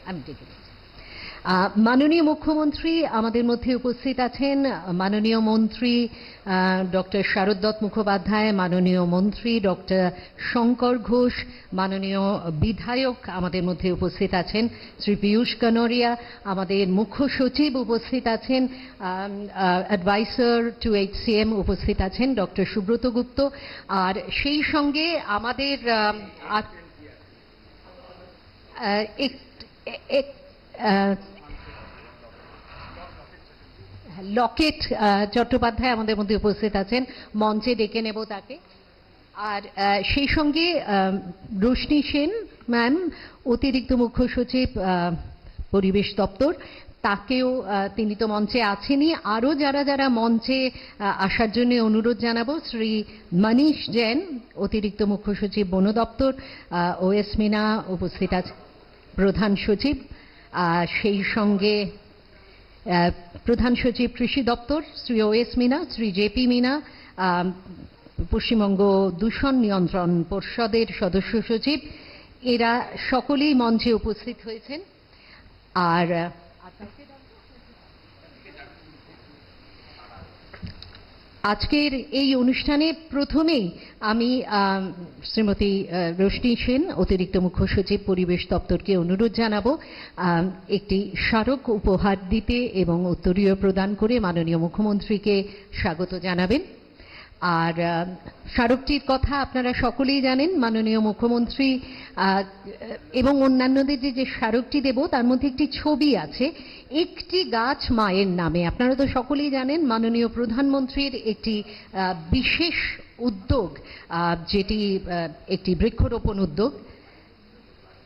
আমি ডেকে নিচ্ছি। মাননীয় মুখ্যমন্ত্রী আমাদের মধ্যে উপস্থিত আছেন, মাননীয় মন্ত্রী ডক্টর শারদ দত্ত মুখোপাধ্যায়, মাননীয় মন্ত্রী ডক্টর শঙ্কর ঘোষ, মাননীয় বিধায়ক আমাদের মধ্যে উপস্থিত আছেন শ্রী পীয়ূষ কানোরিয়া, আমাদের মুখ্য সচিব উপস্থিত আছেন, অ্যাডভাইসার টু HCM উপস্থিত আছেন ডক্টর সুব্রত গুপ্ত, আর সেই সঙ্গে আমাদের লকেট চট্টোপাধ্যায় আমাদের মধ্যে উপস্থিত আছেন, মঞ্চে ডেকে নেব তাকে। আর সেই সঙ্গে রোশনি সেন ম্যাম, অতিরিক্ত মুখ্য সচিব পরিবেশ দপ্তর, তাকেও, তিনি তো মঞ্চে আছেনই, আরও যারা যারা মঞ্চে আসার জন্য অনুরোধ জানাবো। শ্রী মনীষ জৈন, অতিরিক্ত মুখ্য সচিব বন দপ্তর, OS মিনা উপস্থিত আছে, প্রধান সচিব, সেই সঙ্গে প্রধান সচিব কৃষি দপ্তর শ্রী OS মিনা, শ্রী JP মিনা, পশ্চিমবঙ্গ দূষণ নিয়ন্ত্রণ পর্ষদের সদস্য সচিব, এরা সকলেই মঞ্চে উপস্থিত হয়েছেন। আর আজকের এই অনুষ্ঠানে প্রথমেই আমি শ্রীমতী রোশনি সেন, অতিরিক্ত মুখ্য সচিব পরিবেশ দপ্তরকে অনুরোধ জানাবো একটি স্মারক উপহার দিতে এবং উত্তরীয় প্রদান করে মাননীয় মুখ্যমন্ত্রীকে স্বাগত জানাবেন। আর স্মারকটির কথা আপনারা সকলেই জানেন, মাননীয় মুখ্যমন্ত্রী এবং অন্যান্যদের যে স্মারকটি দেব তার মধ্যে একটি ছবি আছে, একটি গাছ মায়ের নামে। আপনারা তো সকলেই জানেন মাননীয় প্রধানমন্ত্রীর একটি বিশেষ উদ্যোগ, যেটি একটি বৃক্ষরোপণ উদ্যোগ।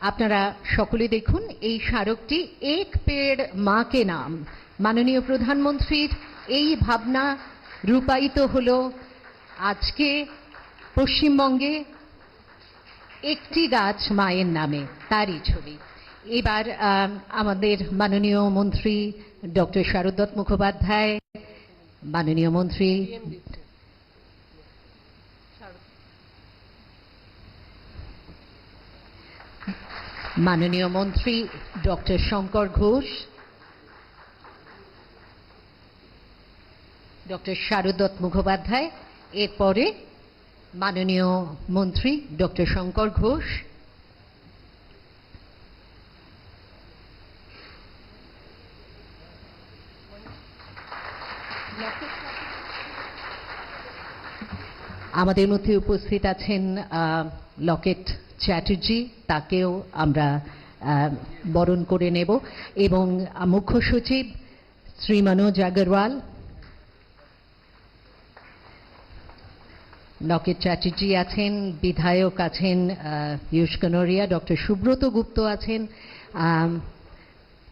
আপনারা সকলে দেখুন এই স্মারকটি, এক পেড় মা কে নাম। মাননীয় প্রধানমন্ত্রীর এই ভাবনা রূপায়িত হলো আজকে পশ্চিমবঙ্গে, একটি গাছ মায়ের নামে, তারই ছবি। এবার আমাদের মাননীয় মন্ত্রী ডক্টর শারদ দত্ত মুখোপাধ্যায়, মাননীয় মন্ত্রী ডক্টর শঙ্কর ঘোষ, ডক্টর শারদ দত্ত মুখোপাধ্যায়, এরপরে মাননীয় মন্ত্রী ডক্টর শঙ্কর ঘোষ, আমাদের মধ্যে উপস্থিত আছেন লকেট চ্যাটার্জি, তাকেও আমরা বরণ করে নেব, এবং মুখ্য সচিব শ্রী মনোজ আগরওয়াল, লকেট চ্যাটার্জি আছেন, বিধায়ক আছেন পীয়ূষ কানোরিয়া, ডক্টর সুব্রত গুপ্ত আছেন।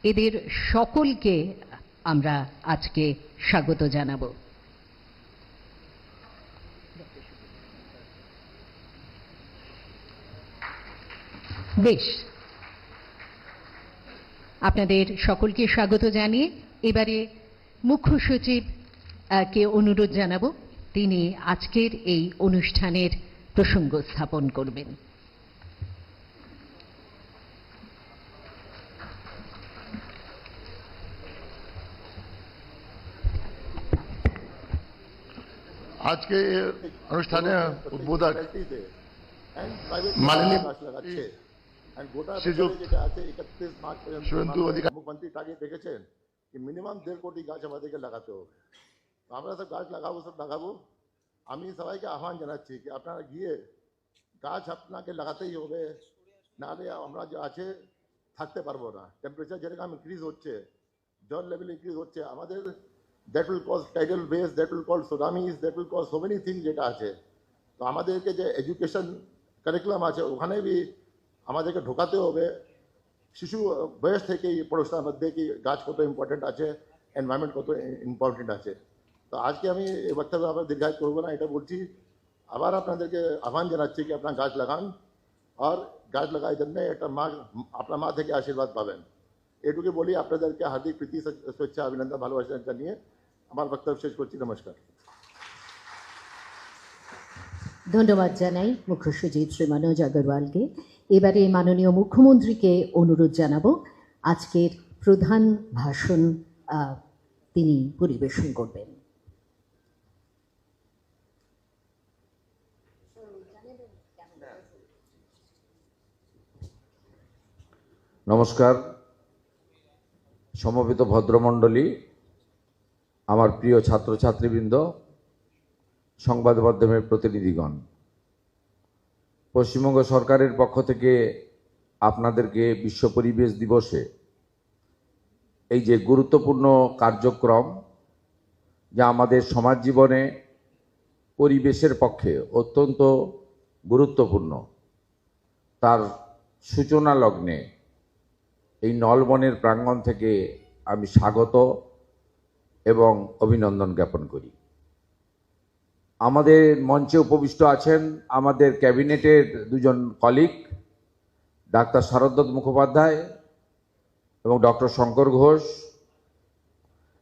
এদের সকলকে আমরা আজকে স্বাগত জানাবো। বেশ, আপনাদের সকলকে স্বাগত জানিয়ে এবারে মুখ্য সচিব কে অনুরোধ জানাবো, তিনি আজকের এই অনুষ্ঠানের প্রসঙ্গ স্থাপন করবেন। আজকে অনুষ্ঠানে উদ্বোধক মাননীয় মুখ্যমন্ত্রী টার্গেট রেখেছেন कि মিনিমাম 1.5 কোটি গাছ আমাদেরকে লাগাতে হবে। তো আমরা সব গাছ লাগাবো, সব লাগাবো। আমি সবাইকে আহ্বান জানাচ্ছি কি আপনারা গিয়ে গাছ আপনাকে লাগাতেই হবে, নাহলে আমরা যে আছে থাকতে পারবো না। টেম্পারেচার যেরকম ইনক্রিজ হচ্ছে, জল লেভেল ইনক্রিজ হচ্ছে, আমাদের that will cause tidal waves, that will cause tsunamis, that will cause so many things যেটা আছে। তো আমাদেরকে যে এডুকেশন কারিকুলাম আছে ওখানে বি আমাদেরকে ঢোকাতে হবে শিশু বয়স থেকেই পড়াশোনার মধ্যে কি গাছ কত ইম্পর্টেন্ট আছে, এনভায়রনমেন্ট কত ইম্পর্টেন্ট আছে। তো আজকে আমি এই বক্তব্য আপনার দীর্ঘায়িত করবো না, এটা বলছি আবার আপনাদেরকে আহ্বান জানাচ্ছি কি আপনার গাছ লাগান, আর গাছ লাগার জন্য একটা মা, আপনার মা থেকে আশীর্বাদ পাবেন। এটুকু বলি, আপনাদেরকে হার্দিক প্রীতি শুভেচ্ছা অভিনন্দন ভালোবাসা জানিয়ে আমার বক্তব্য শেষ করছি। নমস্কার। ধন্যবাদ জানাই মুখ্য সচিব শ্রী মনোজ আগরওয়ালকে। এবারে মাননীয় মুখ্যমন্ত্রীকে অনুরোধ জানাবো আজকের প্রধান ভাষণ তিনি পরিবেশন করবেন। নমস্কার, সমবেত ভদ্রমণ্ডলী, আমার প্রিয় ছাত্রছাত্রীবৃন্দ, সংবাদ মাধ্যমের প্রতিনিধিগণ, পশ্চিমবঙ্গ সরকারের পক্ষ থেকে আপনাদেরকে বিশ্ব পরিবেশ দিবসে এই যে গুরুত্বপূর্ণ কার্যক্রম, যা আমাদের সমাজ জীবনে পরিবেশের পক্ষে অত্যন্ত গুরুত্বপূর্ণ, তার সূচনা লগ্নে এই নলবনের প্রাঙ্গণ থেকে আমি স্বাগত এবং অভিনন্দন জ্ঞাপন করি। আমাদের মঞ্চে উপবিষ্ট আছেন আমাদের ক্যাবিনেটের দুজন কলিগ, ডাক্তার শারদত্ত মুখোপাধ্যায় এবং ডক্টর শঙ্কর ঘোষ,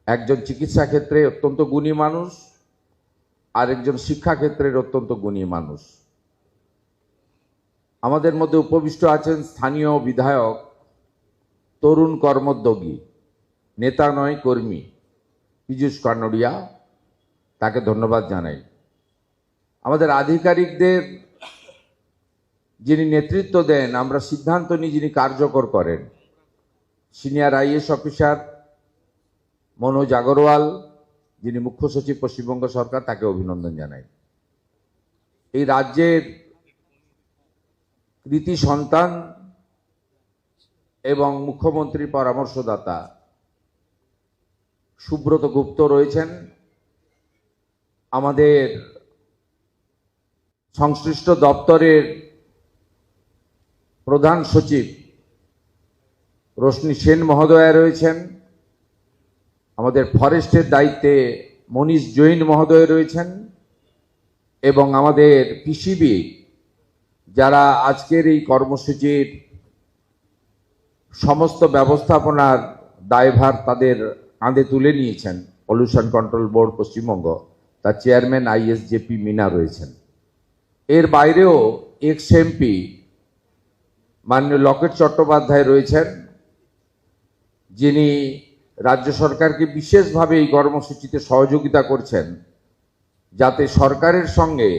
একজন চিকিৎসা ক্ষেত্রে অত্যন্ত গুণী মানুষ, আরেকজন শিক্ষাক্ষেত্রের অত্যন্ত গুণী মানুষ। আমাদের মধ্যে উপবিষ্ট আছেন স্থানীয় বিধায়ক, তরুণ কর্মোদ্যোগী, নেতা নয় কর্মী, পীযূষ কানোডিয়া, তাকে ধন্যবাদ জানাই। আমাদের আধিকারিকদের যিনি নেতৃত্ব দেন, আমরা সিদ্ধান্ত নিয়ে যিনি কার্যকর করেন, senior IAS officer Manoj Agarwal, যিনি মুখ্য সচিব পশ্চিমবঙ্গ সরকার, তাকে অভিনন্দন জানাই। এই রাজ্যের কৃতি সন্তান এবং মুখ্যমন্ত্রীর পরামর্শদাতা সুব্রত গুপ্ত রয়েছেন, আমাদের সংশ্লিষ্ট দপ্তরের প্রধান সচিব রোশনি সেন মহোদয়া রয়েছেন, আমাদের ফরেস্টের দায়িত্বে মনীষ জৈন মহোদয় রয়েছেন, এবং আমাদের পিসিবি যারা আজকের এই কর্মসূচির সমস্ত ব্যবস্থাপনার দায়ভার তাদের কাঁধে তুলে নিয়েছেন, পলিউশন কন্ট্রোল বোর্ড পশ্চিমবঙ্গ, তার চেয়ারম্যান ISJP মিনা রয়েছেন। এর বাইরেও এক্স এমপি মাননীয় লকেট চট্টোপাধ্যায় রয়েছেন, যিনি রাজ্য সরকারকে বিশেষভাবে এই কর্মসূচিতে সহযোগিতা করছেন, যাতে সরকারের সঙ্গে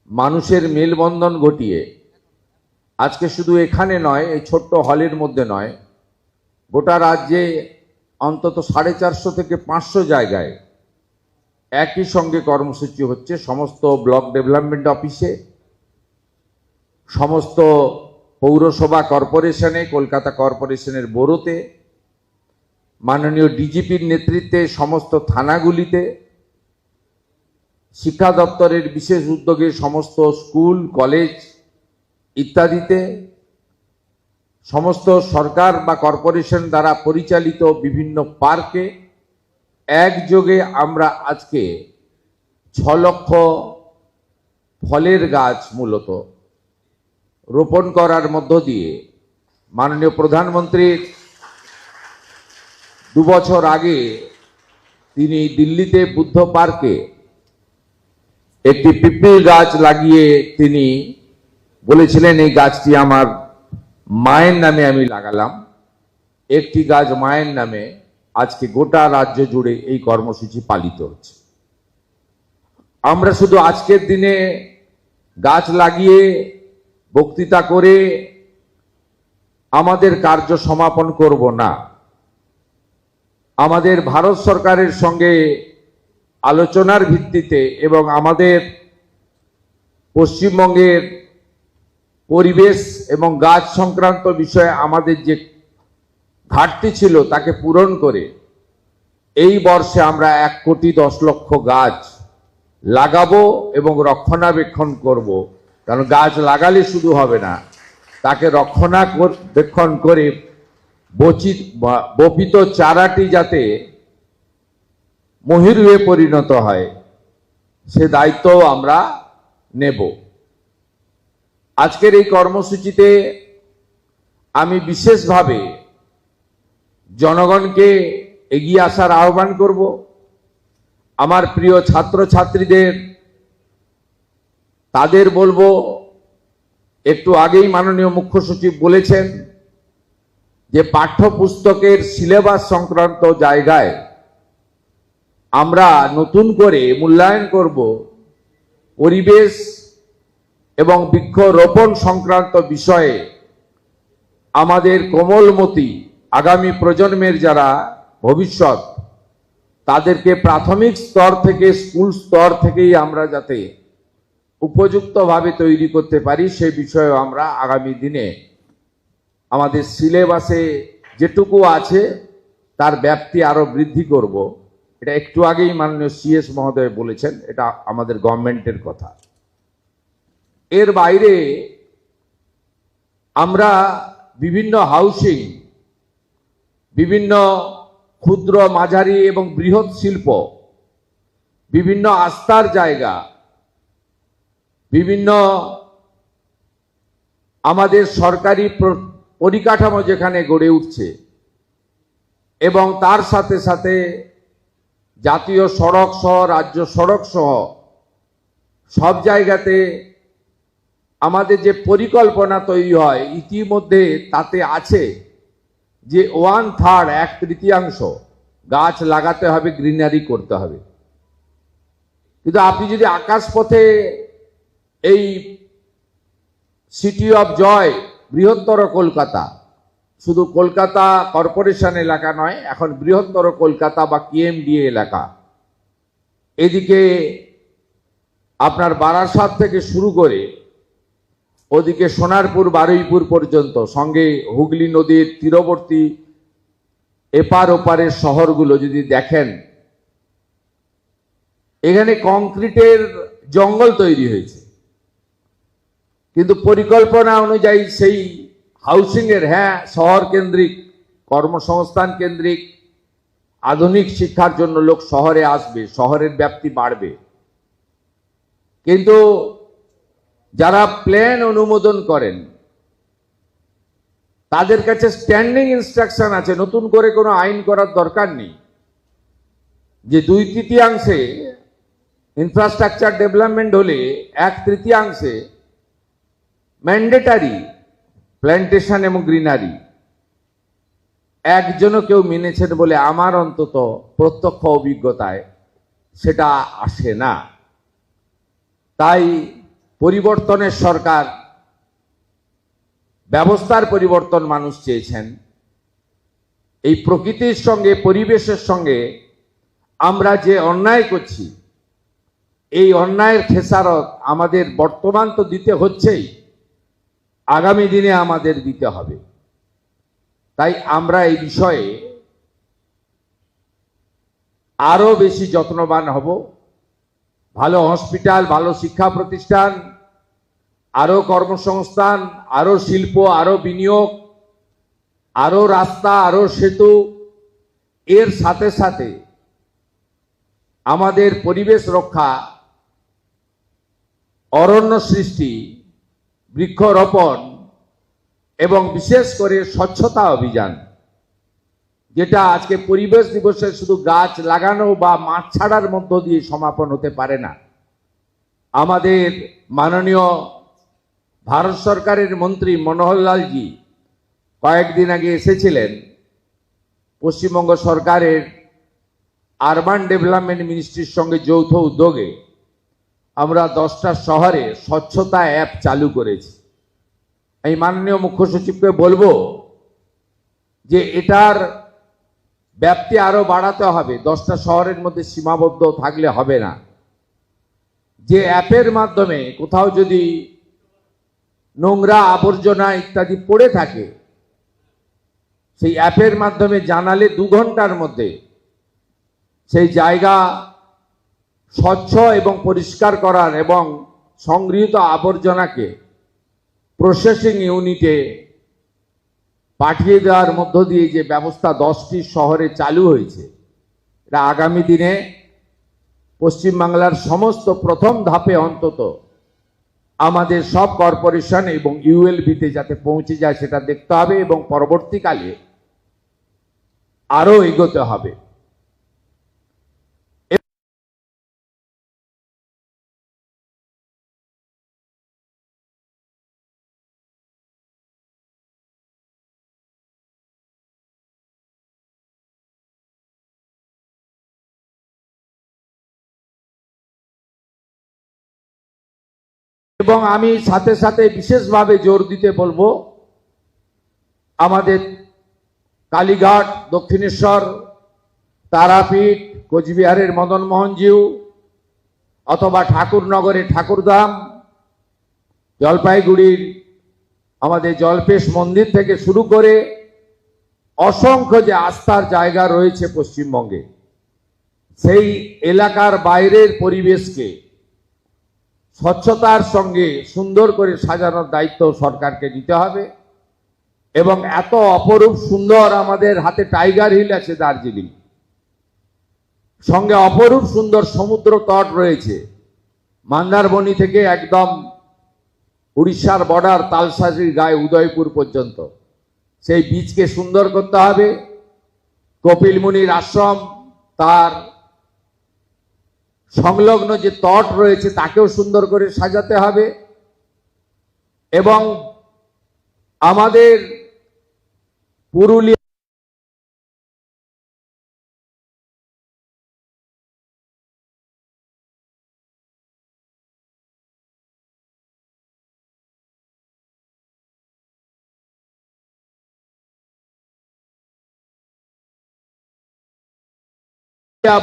মানুষের মেলবন্ধন ঘটিয়ে আজকে শুধু এখানে নয়, এই ছোট্ট হলের মধ্যে নয়, গোটা রাজ্যে অন্তত 450 থেকে 500 জায়গায় একই সঙ্গে কর্মসূচি হচ্ছে। সমস্ত ব্লক ডেভেলপমেন্ট অফিসে, সমস্ত পৌরসভা কর্পোরেশনে, কলকাতা কর্পোরেশনের বোরোতে, মাননীয় ডিজিপির নেতৃত্বে সমস্ত থানাগুলিতে, শিক্ষা দপ্তরের বিশেষ উদ্যোগে সমস্ত স্কুল কলেজ ইত্যাদিতে, সমস্ত সরকার বা কর্পোরেশন দ্বারা পরিচালিত বিভিন্ন পার্কে একযোগে আমরা আজকে 6 লক্ষ ফলের গাছ মূলত রোপণ করার মধ্য দিয়ে মাননীয় প্রধানমন্ত্রীর 2 বছর আগে তিনি দিল্লিতে বুদ্ধ পার্কে একটি পিপল গাছ লাগিয়ে তিনি বলেছিলেন, এই গাছটি আমার মায়ের নামে আমি লাগালাম। একটি গাছ মায়ের নামে আজকে গোটা রাজ্য জুড়ে এই কর্মসূচি পালিত হচ্ছে। আমরা শুধু আজকের দিনে গাছ লাগিয়ে বক্তৃতা করে আমাদের কার্য সমাপন করব না। আমাদের ভারত সরকারের সঙ্গে আলোচনার ভিত্তিতে এবং আমাদের পশ্চিমবঙ্গের পরিবেশ এবং গাছ সংক্রান্ত বিষয়ে আমাদের যে ঘাটতি ছিল তাকে পূরণ করে এই বর্ষে আমরা 1,10,00,000 গাছ লাগাবো এবং রক্ষণাবেক্ষণ করব। কারণ গাছ লাগালে শুধু হবে না, তাকে রক্ষণাবেক্ষণ করে বপিত চারাটি যাতে মহিরুহে পরিণত হয়, সে দায়িত্ব আমরা নেব। আজকের এই কর্মসূচিতে আমি বিশেষভাবে জনগণকে এগিয়ে আসার আহ্বান করব। আমার প্রিয় ছাত্রছাত্রীদের তাদের বলবো, একটু আগেই মাননীয় মুখ্য সচিব বলেছেন যে পাঠ্যপুস্তকের সিলেবাস সংক্রান্ত জায়গায় আমরা নতুন করে মূল্যায়ন করব পরিবেশ এবং বৃক্ষরোপণ সংক্রান্ত বিষয়ে আমাদের কোমলমতি আগামী প্রজন্মের যারা ভবিষ্যৎ, তাদেরকে প্রাথমিক স্তর থেকে স্কুল স্তর থেকেই আমরা যাতে উপযুক্তভাবে তৈরি করতে পারি সে বিষয়ে আমরা আগামী দিনে আমাদের সিলেবাসে যেটুকু আছে তার ব্যাপ্তি আরো বৃদ্ধি করব। এটা একটু আগেই মাননীয় সিএস মহোদয় বলেছেন, এটা আমাদের গভর্নমেন্টের কথা। এর বাইরে আমরা বিভিন্ন হাউসিং, বিভিন্ন ক্ষুদ্র মাঝারি এবং বৃহৎ শিল্প, বিভিন্ন আস্থার জায়গা, বিভিন্ন আমাদের সরকারি পরিকাঠামো যেখানে গড়ে উঠছে এবং তার সাথে সাথে জাতীয় সড়ক সহ রাজ্য সড়ক সহ সব জায়গাতে আমাদের যে পরিকল্পনা তৈরি হয় ইতিমধ্যে তাতে আছে যে 1/3 1/3 গাছ লাগাতে হবে, গ্রিনারি করতে হবে। কিন্তু আপনি যদি আকাশপথে এই সিটি অফ জয়, বৃহত্তর কলকাতা, শুধু কলকাতা কর্পোরেশন এলাকা নয়, এখন বৃহত্তর কলকাতা বা কেএমডিএ এলাকা, এদিকে আপনার বারাসাত থেকে শুরু করে ওদিকে সোনারপুর বারুইপুর পর্যন্ত, সঙ্গে হুগলি নদীর তীরবর্তী এপার ওপারের শহরগুলো যদি দেখেন, এখানে কংক্রিটের জঙ্গল তৈরি হয়েছে, কিন্তু পরিকল্পনা অনুযায়ী সেই হাউসিং এর, হ্যাঁ শহর কেন্দ্রিক, কর্মসংস্থান কেন্দ্রিক, আধুনিক শিক্ষার জন্য লোক শহরে আসবে, শহরের ব্যাপ্তি বাড়বে, কিন্তু যারা প্ল্যান অনুমোদন করেন তাদের কাছে স্ট্যান্ডিং ইনস্ট্রাকশন আছে, নতুন করে কোনো আইন করার দরকার নেই, যে 2/3 ইনফ্রাস্ট্রাকচার ডেভেলপমেন্ট হলে 1/3 ম্যান্ডেটারি প্ল্যান্টেশন এবং গ্রিনারি। একজনও কেউ মেনেছেন বলে আমার অন্তত প্রত্যক্ষ অভিজ্ঞতায় সেটা আসে না। তাই পরিবর্তনের সরকার, ব্যবস্থার পরিবর্তন মানুষ চেয়েছেন। এই প্রকৃতির সঙ্গে, পরিবেশের সঙ্গে আমরা যে অন্যায় করছি, এই অন্যায়ের খেসারত আমাদের বর্তমান তো দিতে হচ্ছেই, আগামী দিনে আমাদের দিতে হবে। তাই আমরা এই বিষয়ে আরো বেশি যত্নবান হব। ভালো হসপিটাল, ভালো শিক্ষা প্রতিষ্ঠান, আরো কর্মসংস্থান, আরো শিল্প, আরো বিনিয়োগ, আরো রাস্তা, আরো সেতু, এর সাথে সাথে আমাদের পরিবেশ রক্ষা, অরণ্য সৃষ্টি, বৃক্ষরোপণ এবং বিশেষ করে স্বচ্ছতা অভিযান, যেটা আজকে পরিবেশ দিবসে শুধু গাছ লাগানো বা মাছ ছাড়ার মধ্য দিয়ে সমাপন হতে পারে না। আমাদের মাননীয় ভারত সরকারের মন্ত্রী মনোহরলালজি কয়েকদিন আগে এসেছিলেন। পশ্চিমবঙ্গ সরকারের আরবান ডেভেলপমেন্ট মিনিস্ট্রির সঙ্গে যৌথ উদ্যোগে আমরা 10টা শহরে স্বচ্ছতা অ্যাপ চালু করেছি। এই মাননীয় মুখ্য সচিবকে বলবো যে এটার ব্যাপ্তি আরো বাড়াতে হবে, 10টা শহরের মধ্যে সীমাবদ্ধ থাকলে হবে না। যে অ্যাপের মাধ্যমে কোথাও যদি নোংরা, আবর্জনা ইত্যাদি পড়ে থাকে, সেই অ্যাপের মাধ্যমে জানালে 2 ঘন্টার মধ্যে সেই জায়গা স্বচ্ছ এবং পরিষ্কার করার এবং সংগৃহীত আবর্জনাকে প্রসেসিং ইউনিটে পাঠিয়ে দেওয়ার মধ্য দিয়ে যে ব্যবস্থা 10টি শহরে চালু হয়েছে, এটা আগামী দিনে পশ্চিমবাংলার সমস্ত প্রথম ধাপে অন্তত আমাদের সব কর্পোরেশন এবং ইউএলবিতে যাতে পৌঁছে যায় সেটা দেখতে হবে এবং পরবর্তীকালে আরো এগোতে হবে। এবং আমি সাথে সাথে বিশেষভাবে জোর দিতে বলবো আমাদের কালীঘাট, দক্ষিণেশ্বর, তারাপীঠ, কোচবিহারের মদনমোহনজিউ অথবা ঠাকুরনগরের ঠাকুরধাম, জলপাইগুড়ির আমাদের জলপেশ মন্দির থেকে শুরু করে অসংখ্য যে আস্থার জায়গা রয়েছে পশ্চিমবঙ্গে, সেই এলাকার বাইরের পরিবেশকে স্বচ্ছতার সঙ্গে সুন্দর করে সাজানোর দায়িত্ব সরকারকে নিতে হবে। এবং এত অপরূপ সুন্দর আমাদের হাতে টাইগার হিল আছে দার্জিলিং, সঙ্গে অপরূপ সুন্দর সমুদ্র তট রয়েছে মন্দারমণি থেকে একদম উড়িষ্যার বর্ডার তালসাজির গায়ে উদয়পুর পর্যন্ত। সেই বীচকে সুন্দর করতে হবে। কপিল মুনির আশ্রম, তার সংলগ্ন যে তট রয়েছে তাকেও সুন্দর করে সাজাতে হবে। এবং আমাদের পুরুলিয়া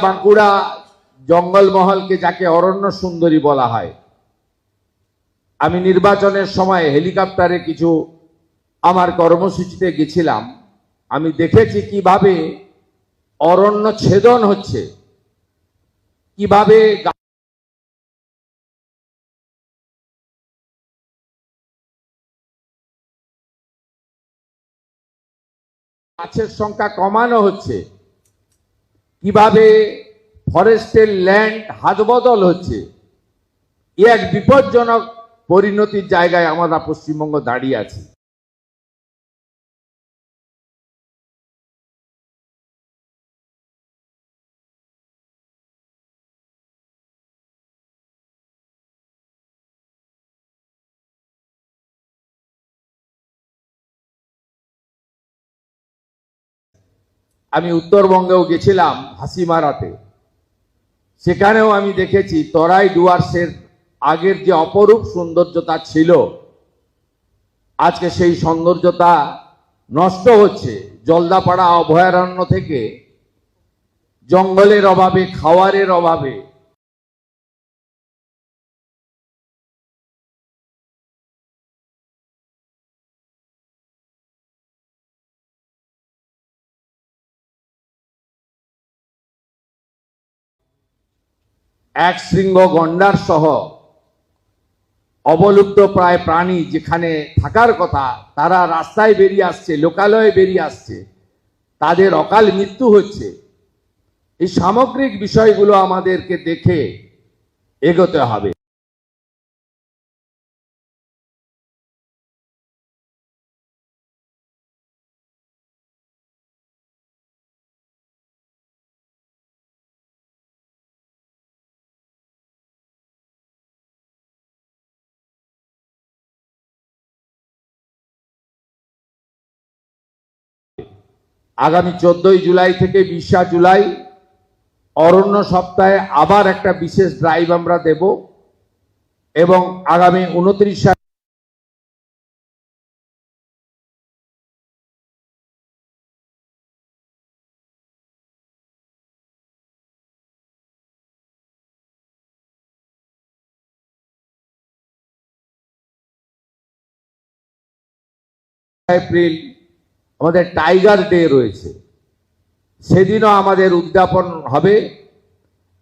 বাঁকুড়া জঙ্গলমহলকে যাকে অরণ্য সুন্দরী বলা হয়, আমি নির্বাচনের সময় হেলিকপ্টারে কিছু আমার কর্মসূচিতে গেছিলাম। আমি দেখেছি কিভাবে অরণ্য ছেদন হচ্ছে, কিভাবে গাছের সংখ্যা কমানো হচ্ছে, কিভাবে ফরেস্টের ল্যান্ড হাতবদল হচ্ছে। এ এক বিপজ্জনক পরিণতির জায়গায় আমরা পশ্চিমবঙ্গ দাঁড়িয়ে আছি। আমি উত্তরবঙ্গেও গেছিলাম হাসিমারাতে, সেখানেও আমি দেখেছি তরাই ডুয়ার্সের আগের যে অপরূপ সৌন্দর্যতা ছিল, আজকে সেই সৌন্দর্যতা নষ্ট হচ্ছে। জলদাপাড়া অভয়ারণ্য থেকে জঙ্গলের অভাবে, খাওয়ারের অভাবে এক শৃঙ্গ গন্ডার সহ অবলুপ্ত প্রায় প্রাণী যেখানে থাকার কথা, তারা রাস্তায় বেরিয়ে আসছে, লোকালয়ে বেরিয়ে আসছে, তাদের অকাল মৃত্যু হচ্ছে। এই সামগ্রিক বিষয়গুলো আমাদেরকে দেখে এগোতে হবে। আগামী 14ই জুলাই থেকে 20 জুলাই অরণ্য সপ্তাহে আবার একটা বিশেষ ড্রাইভ আমরা দেব এবং আগামী 29 এপ্রিল আমাদের টাইগার ডে রয়েছে, সেদিনও আমাদের উদযাপন হবে।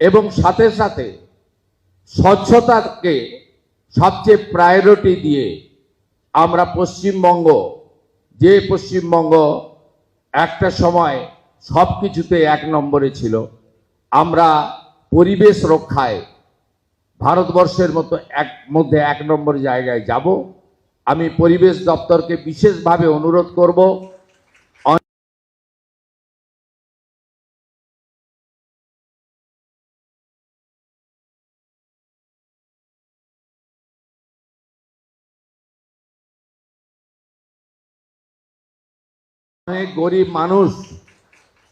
এবং সাথে সাথে স্বচ্ছতাকে সবচেয়ে প্রায়োরিটি দিয়ে আমরা পশ্চিমবঙ্গ একটা সময় সব কিছুতে 1 নম্বরে ছিল, আমরা পরিবেশ রক্ষায় ভারতবর্ষের মধ্যে 1 নম্বর জায়গায় যাব। আমি পরিবেশ দপ্তরকে বিশেষভাবে অনুরোধ করব, অনেক গরিব মানুষ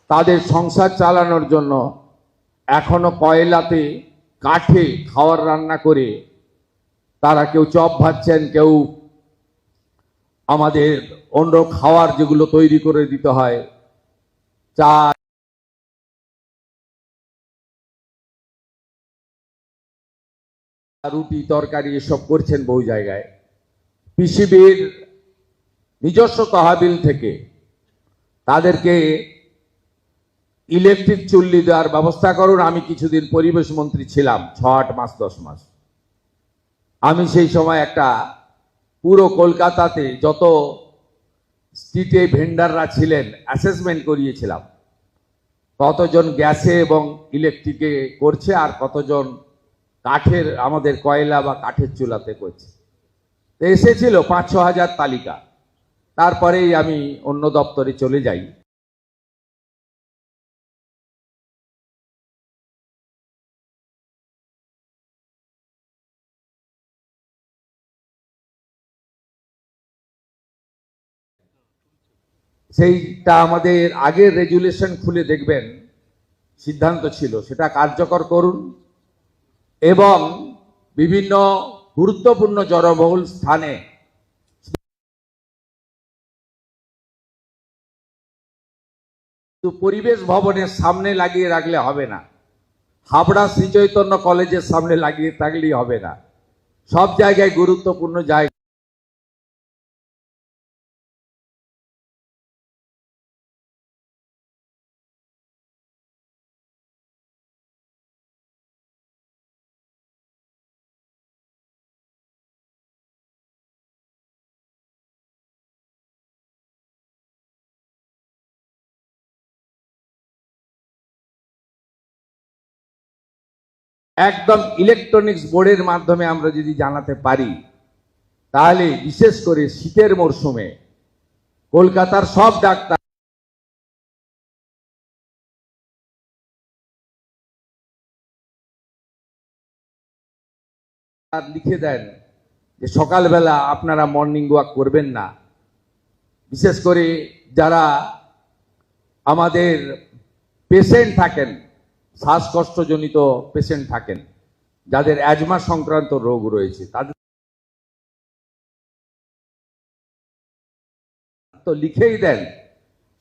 তাদের সংসার চালানোর জন্য এখনো কয়লাতে, কাঠে খাবার রান্না করে তারা কেউ চপ ভাজছেন, কেউ আমাদের অন্য খাওয়ার যেগুলো তৈরি করে দিতে হয়, চা, রুটি, তরকারি এসব করছেন বহু জায়গায়। পিসিবির নিজস্ব তহবিল থেকে তাদেরকে ইলেকট্রিক চুল্লি দেওয়ার ব্যবস্থা করুন। আমি কিছুদিন পরিবেশ মন্ত্রী ছিলাম, 6-8 মাস 10 মাস। আমি সেই সময় একটা পুরো কলকাতাতে যত স্ট্রিটে ভেন্ডাররা ছিলেন অ্যাসেসমেন্ট করিয়েছিলাম, কতজন গ্যাসে এবং ইলেকট্রিকে করছে আর কতজন কাঠের, আমাদের কয়লা বা কাঠের চুলাতে করছে। তো এসেছিল 5-6 হাজার তালিকা। তারপরেই আমি অন্য দপ্তরে চলে যাই। সেইটা আমাদের আগের রেজুলেশন খুলে দেখবেন, সিদ্ধান্ত ছিল সেটা কার্যকর করুন এবং বিভিন্ন গুরুত্বপূর্ণ জনবহুল স্থানে পরিবেশ ভবনের সামনে লাগিয়ে রাখলে হবে না, হাবড়া শ্রীচৈতন্য কলেজের সামনে লাগিয়ে থাকলেই হবে না, সব জায়গায় গুরুত্বপূর্ণ জায়গা একদম ইলেকট্রনিক্স বোর্ডের মাধ্যমে আমরা যদি জানাতে পারি, তাহলে বিশেষ করে শীতের মরশুমে কলকাতার সব ডাক্তার লিখে দেন যে সকালবেলা আপনারা মর্নিং ওয়াক করবেন না। বিশেষ করে যারা আমাদের পেশেন্ট থাকেন, শ্বাসকষ্টজনিত পেশেন্ট থাকেন, যাদের অ্যাজমা সংক্রান্ত রোগ রয়েছে, তাদের তো লিখেই দেন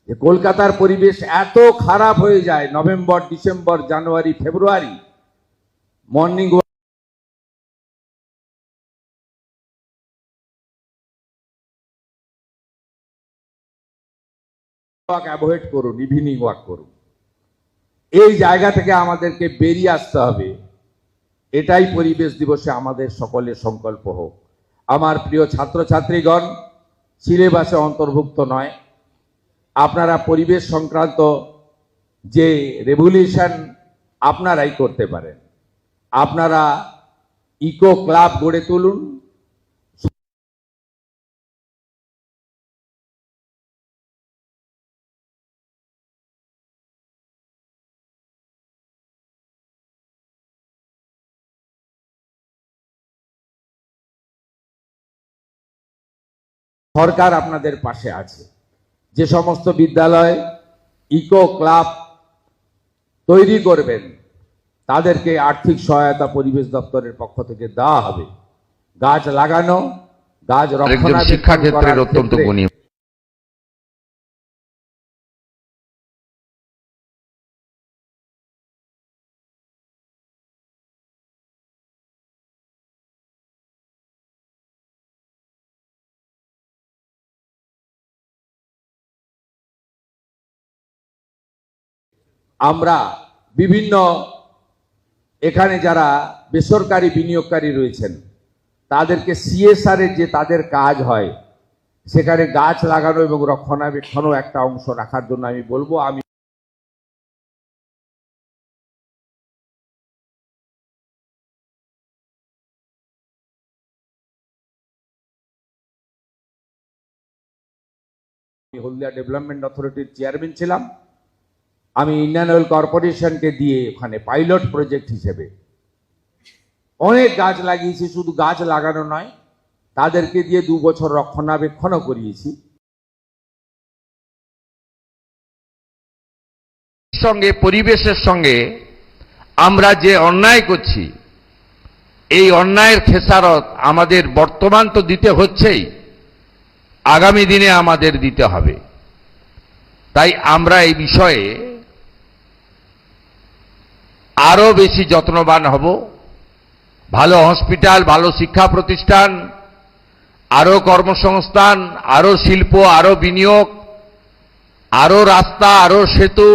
যে কলকাতার পরিবেশ এত খারাপ হয়ে যায় নভেম্বর, ডিসেম্বর, জানুয়ারি, ফেব্রুয়ারি, মর্নিং ওয়াক অ্যাভয়েড করুন, ইভিনিং ওয়াক করুন। এই জায়গা থেকে আমাদেরকে বেরিয়ে আসতে হবে। এটাই পরিবেশ দিবসে আমাদের সকলের সংকল্প হোক। আমার প্রিয় ছাত্রছাত্রীগণ, সিলেবাসে অন্তর্ভুক্ত নয়, আপনারা পরিবেশ সংক্রান্ত যে রেভলিউশন আপনারাই করতে পারেন। আপনারা ইকো ক্লাব গড়ে তুলুন, সরকার আপনাদের পাশে আছে। যে সমস্ত বিদ্যালয় ইকো ক্লাব তৈরি করবেন তাদেরকে আর্থিক সহায়তা পরিবেশ দপ্তরের পক্ষ থেকে দেওয়া হবে। গাছ লাগানো, গাছ রক্ষণাবেক্ষণ শিক্ষাক্ষেত্রের অত্যন্ত গুণী। আমরা বিভিন্ন এখানে যারা বেসরকারি বিনিয়োগকারী রয়েছেন তাদেরকে সিএসআর এর যে তাদের কাজ হয় সেখানে গাছ লাগানো এবং রক্ষণাবেক্ষণও একটা অংশ রাখার জন্য আমি বলবো। আমি হলদিয়া ডেভেলপমেন্ট অথরিটির চেয়ারম্যান ছিলাম। আমি ইন্ডিয়ান অয়েল কর্পোরেশনকে দিয়ে ওখানে পাইলট প্রজেক্ট হিসেবে অনেক গাছ লাগিয়েছি। শুধু গাছ লাগানো নয়, তাদেরকে দিয়ে 2 বছর রক্ষণাবেক্ষণও করিয়েছি। সঙ্গে পরিবেশের সঙ্গে আমরা যে অন্যায় করছি এই অন্যায়ের খেসারত আমাদের বর্তমান তো দিতে হচ্ছেই, আগামী দিনে আমাদের দিতে হবে। তাই আমরা এই বিষয়ে আরো বেশি যত্নবান হব। ভালো হসপিটাল, ভালো শিক্ষা প্রতিষ্ঠান, আরো কর্মসংস্থান, আরো শিল্প, আরো বিনিয়োগ, আরো রাস্তা, আরো সেতু,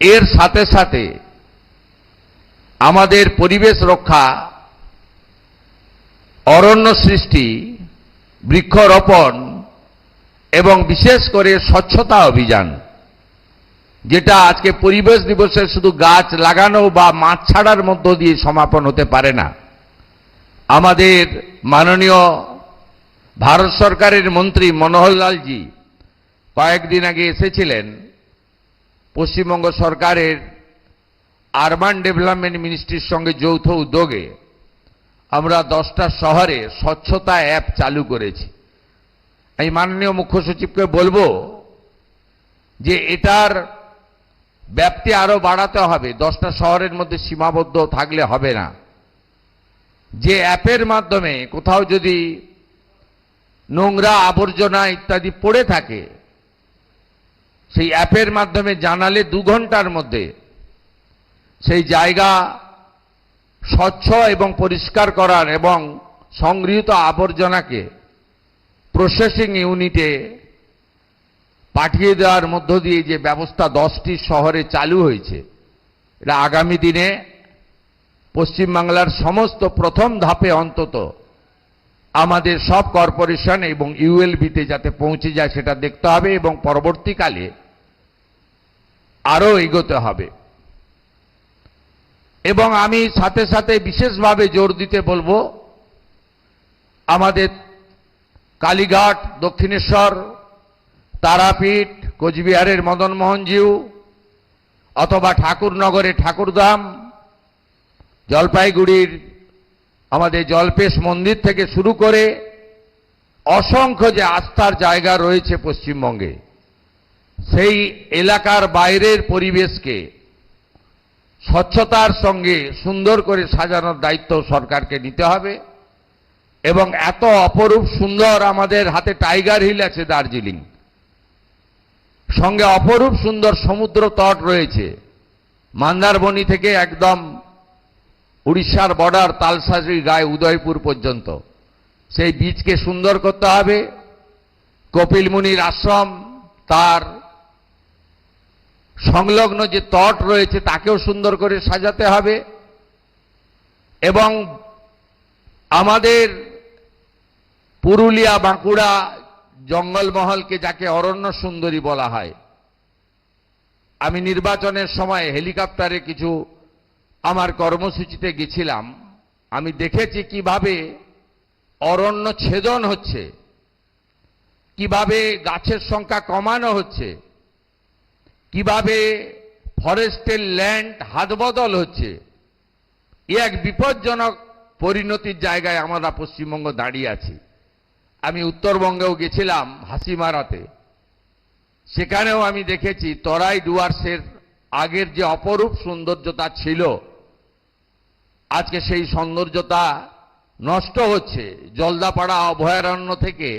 এর সাথে সাথে আমাদের পরিবেশ রক্ষা, অরণ্য সৃষ্টি, বৃক্ষরোপণ এবং বিশেষ করে স্বচ্ছতা অভিযান, যেটা আজকে পরিবেশ দিবসে শুধু গাছ লাগানো বা মাছ ছাড়ার মধ্য দিয়ে সমাপন হতে পারে না। আমাদের মাননীয় ভারত সরকারের মন্ত্রী মনোহর লালজি কয়েকদিন আগে এসেছিলেন। পশ্চিমবঙ্গ সরকারের আরবান ডেভেলপমেন্ট মিনিস্ট্রির সঙ্গে যৌথ উদ্যোগে আমরা 10টা শহরে স্বচ্ছতা অ্যাপ চালু করেছি। আমি মাননীয় মুখ্য সচিবকে বলবো যে এটার ব্যাপ্তি আরো বাড়াতে হবে, 10টা শহরের মধ্যে সীমাবদ্ধ থাকলে হবে না। যে অ্যাপের মাধ্যমে কোথাও যদি নোংরা আবর্জনা ইত্যাদি পড়ে থাকে, সেই অ্যাপের মাধ্যমে জানালে 2 ঘন্টার মধ্যে সেই জায়গা স্বচ্ছ এবং পরিষ্কার করার এবং সংগৃহীত আবর্জনাকে প্রসেসিং ইউনিটে পাঠিয়ে দেওয়ার মধ্য দিয়ে যে ব্যবস্থা 10টি শহরে চালু হয়েছে, এটা আগামী দিনে পশ্চিমবাংলার সমস্ত প্রথম ধাপে অন্তত আমাদের সব কর্পোরেশন এবং ইউএলবিতে যাতে পৌঁছে যায় সেটা দেখতে হবে এবং পরবর্তীকালে আরো এগোতে হবে। এবং আমি সাথে সাথে বিশেষভাবে জোর দিতে বলবো, আমাদের কালীঘাট, দক্ষিণেশ্বর, তারাপীঠ, কোচবিহারের মদনমোহনজিউ অথবা ঠাকুরনগরে ঠাকুরধাম, জলপাইগুড়ির আমাদের জলপেশ মন্দির থেকে শুরু করে অসংখ্য যে আস্থার জায়গা রয়েছে পশ্চিমবঙ্গে, সেই এলাকার বাইরের পরিবেশকে স্বচ্ছতার সঙ্গে সুন্দর করে সাজানোর দায়িত্ব সরকারকে নিতে হবে। এবং এত অপরূপ সুন্দর আমাদের হাতে টাইগার হিল আছে দার্জিলিং, সঙ্গে অপরূপ সুন্দর সমুদ্র তট রয়েছে মন্দারমণি থেকে একদম উড়িষ্যার বর্ডার তালসাজরি গায়ে উদয়পুর পর্যন্ত। সেই বীচকে সুন্দর করতে হবে। কপিল মুনির আশ্রম, তার সংলগ্ন যে তট রয়েছে তাকেও সুন্দর করে সাজাতে হবে। এবং আমাদের পুরুলিয়া, বাঁকুড়া জঙ্গলমহলকে, যাকে অরণ্য সুন্দরী বলা হয়, আমি নির্বাচনের সময় হেলিকপ্টারে কিছু আমার কর্মসূচিতে গেছিলাম। আমি দেখেছি কিভাবে অরণ্য ছেদন হচ্ছে, কিভাবে গাছের সংখ্যা কমানো হচ্ছে, কিভাবে ফরেস্টের ল্যান্ড হাতবদল হচ্ছে। এ এক বিপজ্জনক পরিণতির জায়গায় আমরা পশ্চিমবঙ্গ দাঁড়িয়ে আছি। আমি উত্তরবঙ্গেও গেছিলাম হাসিমারাতে, সেখানেও আমি দেখেছি তরাই ডুয়ার্সের আগের যে অপরূপ সৌন্দর্যতা ছিল, আজকে সেই সৌন্দর্যতা নষ্ট হচ্ছে। জলদাপাড়া অভয়ারণ্য থেকে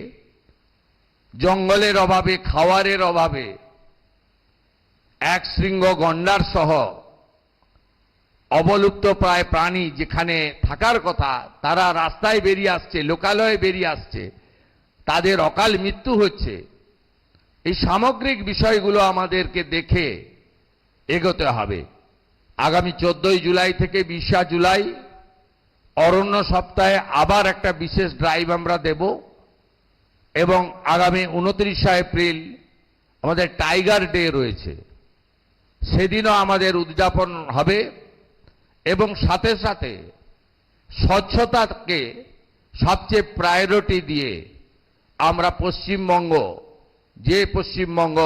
জঙ্গলের অভাবে, খাওয়ারের অভাবে এক শৃঙ্গ গন্ডার সহ অবলুপ্ত প্রায় প্রাণী যেখানে থাকার কথা, তারা রাস্তায় বেরিয়ে আসছে, লোকালয়ে বেরিয়ে আসছে, তাদের অকাল মৃত্যু হচ্ছে। এই সামগ্রিক বিষয়গুলো আমাদেরকে দেখে এগোতে হবে। আগামী 14ই জুলাই থেকে 20 জুলাই অরণ্য সপ্তাহে আবার একটা বিশেষ ড্রাইভ আমরা দেব। এবং আগামী 29 এপ্রিল আমাদের টাইগার ডে রয়েছে, সেদিনও আমাদের উদযাপন হবে। এবং সাথে সাথে স্বচ্ছতাকে সবচেয়ে প্রায়োরিটি দিয়ে আমরা পশ্চিমবঙ্গ, যে পশ্চিমবঙ্গ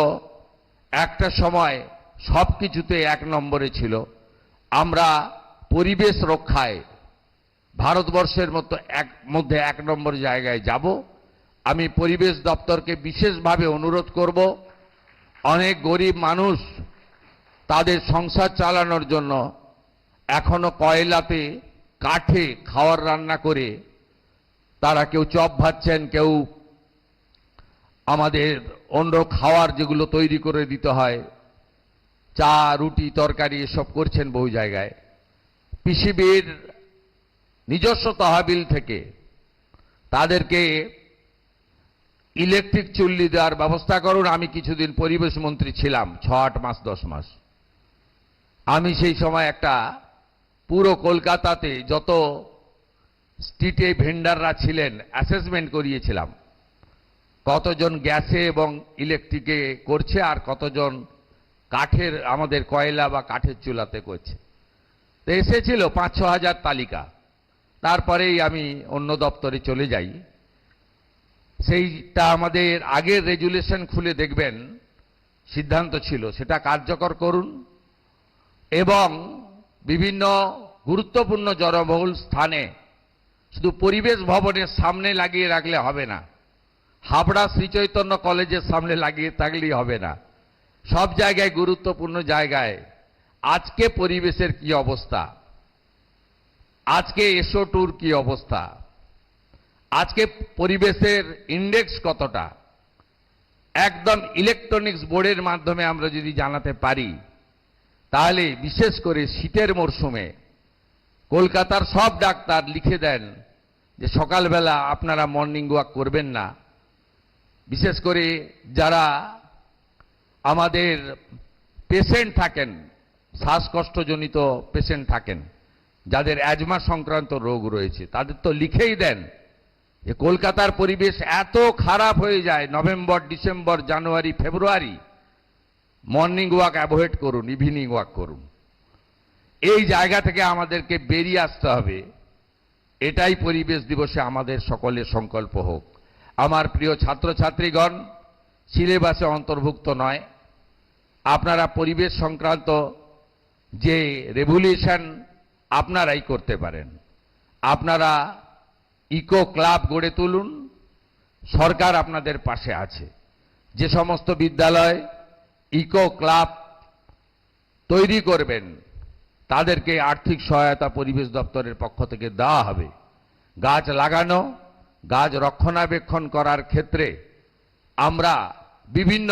একটা সময় সবকিছুতে 1 নম্বরে ছিল, আমরা পরিবেশ রক্ষায় ভারতবর্ষের মধ্যে 1 নম্বর জায়গায় যাব। আমি পরিবেশ দপ্তরকে বিশেষভাবে অনুরোধ করব, অনেক গরিব মানুষ তাদের সংসার চালানোর জন্য এখনো কয়লাতে কাঠে খাওয়ার রান্না করে তারা কেউ চপ ভাজছেন, কেউ আমাদের অন্য খাওয়ার যেগুলো তৈরি করে দিতে হয়, চা রুটি তরকারি এসব করছেন বহু জায়গায়। পিসিবির নিজস্ব তহবিল থেকে তাদেরকে ইলেকট্রিক চুল্লি দেওয়ার ব্যবস্থা করুন। আমি কিছুদিন পরিবেশ মন্ত্রী ছিলাম, 6-8 মাস 10 মাস। আমি সেই সময় একটা পুরো কলকাতাতে যত স্ট্রিটে ভেন্ডাররা ছিলেন অ্যাসেসমেন্ট করিয়েছিলাম, কতজন গ্যাসে এবং ইলেকট্রিকে করছে আর কতজন কাঠের আমাদের কয়লা বা কাঠের চুলাতে করছে। তো এসেছিল 5-6 হাজার তালিকা। তারপরেই আমি অন্য দপ্তরে চলে যাই। সেইটা আমাদের আগের রেজুলেশন খুলে দেখবেন, সিদ্ধান্ত ছিল সেটা কার্যকর করুন এবং বিভিন্ন গুরুত্বপূর্ণ জনবহুল স্থানে শুধু পরিবেশ ভবনের সামনে লাগিয়ে রাখলে হবে না, হাবড়া শ্রীচৈতন্য কলেজের সামনে লাগিয়ে থাকলেই হবে না, সব জায়গায় গুরুত্বপূর্ণ জায়গায় আজকে পরিবেশের কি অবস্থা, আজকে SO2 কি অবস্থা, আজকে পরিবেশের ইন্ডেক্স কতটা, একদম ইলেকট্রনিক্স বোর্ডের মাধ্যমে আমরা যদি জানাতে পারি, তাহলে বিশেষ করে শীতের মরশুমে কলকাতার সব ডাক্তার লিখে দেন যে সকালবেলা আপনারা মর্নিং ওয়াক করবেন না। বিশেষ করে যারা আমাদের পেশেন্ট থাকেন, শ্বাসকষ্টজনিত পেশেন্ট থাকেন, যাদের অ্যাজমা সংক্রান্ত রোগ রয়েছে, তাদের তো লিখেই দেন যে কলকাতার পরিবেশ এত খারাপ হয়ে যায় নভেম্বর, ডিসেম্বর, জানুয়ারি, ফেব্রুয়ারি, মর্নিং ওয়াক অ্যাভয়েড করুন, ইভিনিং ওয়াক করুন। এই জায়গা থেকে আমাদেরকে বেরিয়ে আসতে হবে। এটাই পরিবেশ দিবসে আমাদের সকলের সংকল্প হোক। আমার প্রিয় ছাত্রছাত্রীগণ, সিলেবাসে অন্তর্ভুক্ত নয়, আপনারা পরিবেশ সংক্রান্ত যে রেভলিউশন আপনারাই করতে পারেন। আপনারা ইকো ক্লাব গড়ে তুলুন, সরকার আপনাদের পাশে আছে। যে সমস্ত বিদ্যালয় ইকো ক্লাব তৈরি করবেন তাদেরকে আর্থিক সহায়তা পরিবেশ দপ্তরের পক্ষ থেকে দেওয়া হবে। গাছ লাগানো, গাছ রক্ষণাবেক্ষণ করার ক্ষেত্রে আমরা বিভিন্ন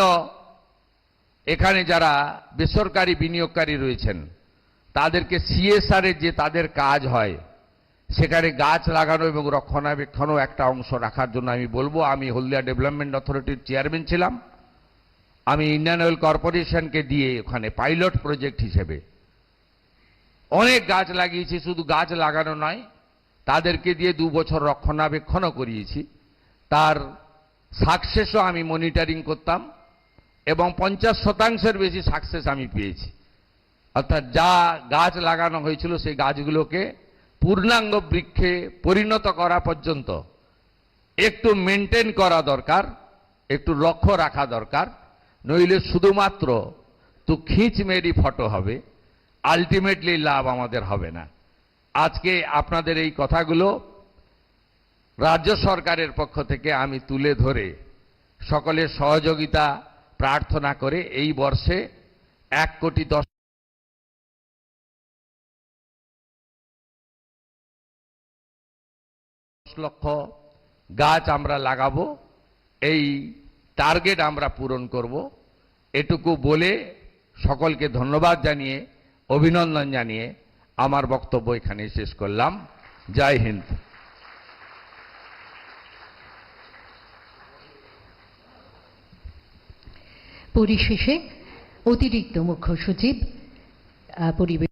এখানে যারা বেসরকারি বিনিয়োগকারী রয়েছেন তাদেরকে CSR এর যে তাদের কাজ হয় সেখানে গাছ লাগানো এবং রক্ষণাবেক্ষণও একটা অংশ রাখার জন্য আমি বলবো। আমি হলদিয়া ডেভেলপমেন্ট অথরিটির চেয়ারম্যান ছিলাম। আমি ইন্ডিয়ান অয়েল কর্পোরেশনকে দিয়ে ওখানে পাইলট প্রজেক্ট হিসেবে অনেক গাছ লাগিয়েছি। শুধু গাছ লাগানো নয়, তাদেরকে দিয়ে 2 বছর রক্ষণাবেক্ষণও করিয়েছি। তার সাকসেসও আমি মনিটরিং করতাম এবং 50% বেশি সাকসেস আমি পেয়েছি। অর্থাৎ যা গাছ লাগানো হয়েছিল সেই গাছগুলোকে পূর্ণাঙ্গ বৃক্ষে পরিণত করা পর্যন্ত একটু মেনটেন করা দরকার, একটু লক্ষ্য রাখা দরকার, নইলে শুধুমাত্র তো খিঁচ মেরি ফটো হবে, আলটিমেটলি লাভ আমাদের হবে না। আজকে আপনাদের এই কথাগুলো রাজ্য সরকারের পক্ষ থেকে আমি তুলে ধরে সকলের সহযোগিতা প্রার্থনা করে এই বর্ষে 1,10,00,000 গাছ আমরা লাগাবো, এই টার্গেট আমরা পূরণ করব। এটুকু বলে সকলকে ধন্যবাদ জানিয়ে, অভিনন্দন জানিয়ে আমার বক্তব্য এখানে শেষ করলাম। জয় হিন্দ। পরিশেষে অতিরিক্ত মুখ্য সচিব পরিবেশ